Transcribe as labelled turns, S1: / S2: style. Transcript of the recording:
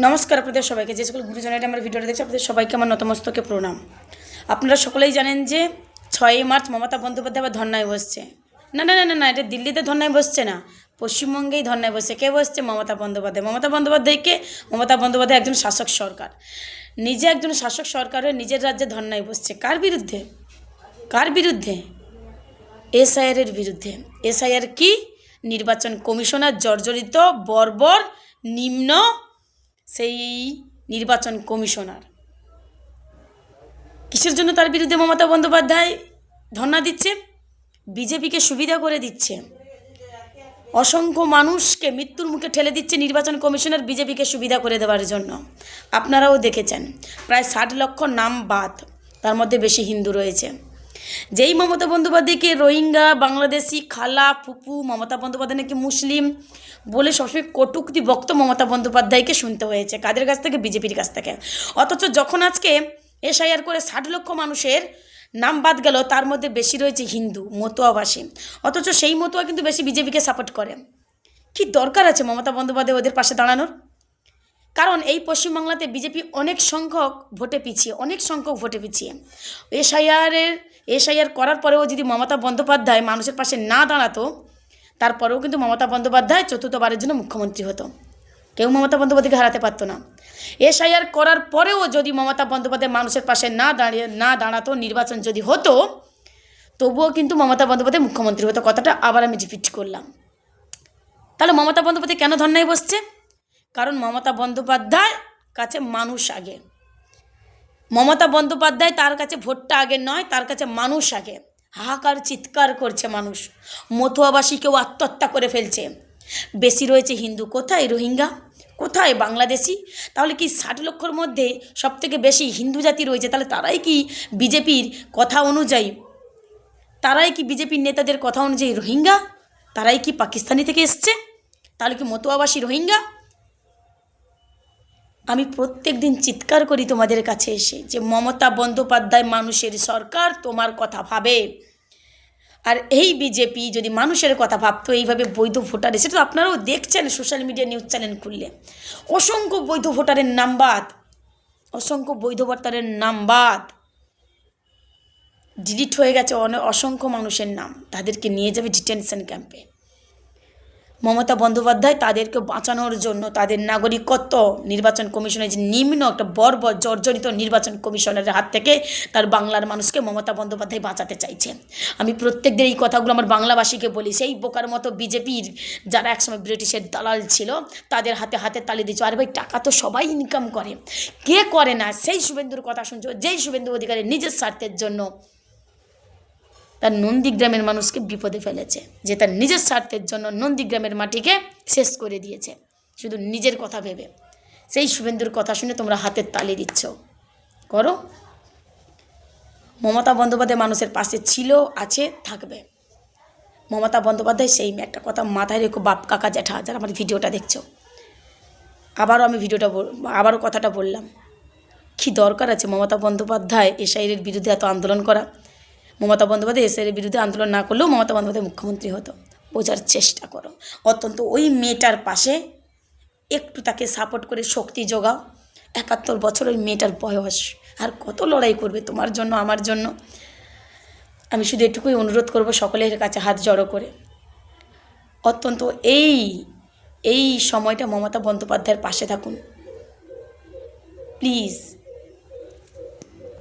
S1: নমস্কার আপনাদের সবাইকে, যে সকল গুরুজনেরা আমার ভিডিওটা দেখছে আপনাদের সবাইকে আমার নতমস্তকে প্রণাম। আপনারা সকলেই জানেন যে 6ই মার্চ মমতা বন্দ্যোপাধ্যায় আবার ধর্নায় বসছে। না না না না না এটা দিল্লিতে ধর্নায় বসছে না, পশ্চিমবঙ্গেই ধর্নায় বসছে। কে বসছে? মমতা বন্দ্যোপাধ্যায়। মমতা বন্দ্যোপাধ্যায় একজন শাসক সরকার, নিজে একজন শাসক সরকার হয়ে নিজের রাজ্যে ধর্নায় বসছে। কার বিরুদ্ধে? কার বিরুদ্ধে? এসআইআরের বিরুদ্ধে। এসআইআর কি? নির্বাচন কমিশনার জর্জরিত, বর্বর, নিম্ন সেই নির্বাচন কমিশনার। কিসের জন্য তার বিরুদ্ধে মমতা বন্দ্যোপাধ্যায় ধর্ণা দিচ্ছে? বিজেপিকে সুবিধা করে দিচ্ছে, অসংখ্য মানুষকে মৃত্যুর মুখে ঠেলে দিচ্ছে নির্বাচন কমিশনার বিজেপিকে সুবিধা করে দেওয়ার জন্য। আপনারাও দেখেছেন প্রায় 60 লক্ষ নাম বাদ, তার মধ্যে বেশি হিন্দু রয়েছে। যেই মমতা বন্দ্যোপাধ্যায়কে রোহিঙ্গা, বাংলাদেশি, খালা, ফুপু, মমতা বন্দ্যোপাধ্যায় নাকি মুসলিম বলে সবসময় কটূক্তি বক্ত মমতা বন্দ্যোপাধ্যায়কে শুনতে হয়েছে। কাদের কাছ থেকে? বিজেপির কাছ থেকে। অথচ যখন আজকে এসআইআর করে 60 লক্ষ মানুষের নাম বাদ গেল, তার মধ্যে বেশি রয়েছে হিন্দু, মতুয়াবাসী। অথচ সেই মতুয়া কিন্তু বেশি বিজেপিকে সাপোর্ট করে। কি দরকার আছে মমতা বন্দ্যোপাধ্যায় ওদের পাশে দাঁড়ানোর? কারণ এই পশ্চিমবাংলাতে বিজেপি অনেক সংখ্যক ভোটে পিছিয়ে। এসআইআর করার পরেও যদি মমতা বন্দ্যোপাধ্যায় মানুষের পাশে না দাঁড়াতো, তারপরেও কিন্তু মমতা বন্দ্যোপাধ্যায় চতুর্থবারের জন্য মুখ্যমন্ত্রী হতো। কেউ মমতা বন্দ্যোপাধ্যায়কে হারাতে পারতো না। এসআইআর করার পরেও যদি মমতা বন্দ্যোপাধ্যায় মানুষের পাশে না দাঁড়াতো, নির্বাচন যদি হতো, তবুও কিন্তু মমতা বন্দ্যোপাধ্যায় মুখ্যমন্ত্রী হতো। কথাটা আবার আমি রিপিট করলাম। তাহলে মমতা বন্দ্যোপাধ্যায় কেন ধর্নায় বসছে? কারণ মমতা বন্দ্যোপাধ্যায় কাছে মানুষ আগে। মমতা বন্দ্যোপাধ্যায় তার কাছে ভোটটা আগে নয়, তার কাছে মানুষ আগে। হাহাকার চিৎকার করছে মানুষ। মতুয়াবাসী কেউ আত্মহত্যা করে ফেলছে। বেশি রয়েছে হিন্দু। কোথায় রোহিঙ্গা? কোথায় বাংলাদেশি? তাহলে কি 60 লক্ষর মধ্যে সবথেকে বেশি হিন্দু জাতি রয়েছে? তাহলে তারাই কি বিজেপির কথা অনুযায়ী, তারাই কি বিজেপির নেতাদের কথা অনুযায়ী রোহিঙ্গা? তারাই কি পাকিস্তানি থেকে এসছে? তাহলে কি মতুয়াবাসী রোহিঙ্গা? আমি প্রত্যেক দিন চিৎকার করি তোমাদের কাছে এসে যে মমতা বন্দ্যোপাধ্যায় মানুষের সরকার, তোমার কথা ভাবে। আর এই বিজেপি যদি মানুষের কথা ভাবতো, এইভাবে বৈধ ভোটার, সেটা তো আপনারাও দেখছেন সোশ্যাল মিডিয়া নিউজ চ্যানেল খুললে। অসংখ্য বৈধ ভোটারের নাম বাদ, ডিলিট হয়ে গেছে অসংখ্য মানুষের নাম। তাদেরকে নিয়ে যাবে ডিটেনশন ক্যাম্পে। মমতা বন্দ্যোপাধ্যায় তাদেরকে বাঁচানোর জন্য তাদের নাগরিকত্ব নির্বাচন কমিশনের যে নিম্ন একটা বর্বর জর্জরিত নির্বাচন কমিশনারের হাত থেকে তার বাংলার মানুষকে মমতা বন্দ্যোপাধ্যায় বাঁচাতে চাইছে। আমি প্রত্যেকদের এই কথাগুলো আমার বাংলাভাষীকে বলি। সেই বোকার মতো বিজেপির যারা একসময় ব্রিটিশের দালাল ছিল, তাদের হাতে হাতে তালি দিচ্ছ। আর ভাই, টাকা তো সবাই ইনকাম করে, কে করে না? সেই শুভেন্দুর কথা শুনছো, যেই শুভেন্দু অধিকারী নিজের স্বার্থের জন্য তার নন্দীগ্রামের মানুষকে বিপদে ফেলেছে, যে তার নিজের স্বার্থের জন্য নন্দীগ্রামের মাটিকে শেষ করে দিয়েছে শুধু নিজের কথা ভেবে। সেই শুভেন্দুর কথা শুনে তোমরা হাতের তালি দিচ্ছ। করো। মমতা বন্দ্যোপাধ্যায় মানুষের পাশে ছিল, আছে, থাকবে। মমতা বন্দ্যোপাধ্যায় সেই একটা কথা মাথায় রেখো, বাপ, কাকা, জ্যাঠা যারা আমার ভিডিওটা দেখছো। আবারও কথাটা বললাম, কি দরকার আছে মমতা বন্দ্যোপাধ্যায় এসআইআরের বিরুদ্ধে এত আন্দোলন করা? মমতা বন্দ্যোপাধ্যায় এসআইআরের বিরুদ্ধে আন্দোলন না করলেও মমতা বন্দ্যোপাধ্যায় মুখ্যমন্ত্রী হতো। বোঝার চেষ্টা করো। অত্যন্ত ওই মেয়েটার পাশে একটু তাকে সাপোর্ট করে শক্তি যোগাও। 71 বছর ওই মেয়েটার বয়স, আর কত লড়াই করবে তোমার জন্য, আমার জন্য। আমি শুধু এটুকুই অনুরোধ করব সকলের কাছে হাত জড়ো করে, অত্যন্ত এই সময়টা মমতা বন্দ্যোপাধ্যায়ের পাশে থাকুন প্লিজ।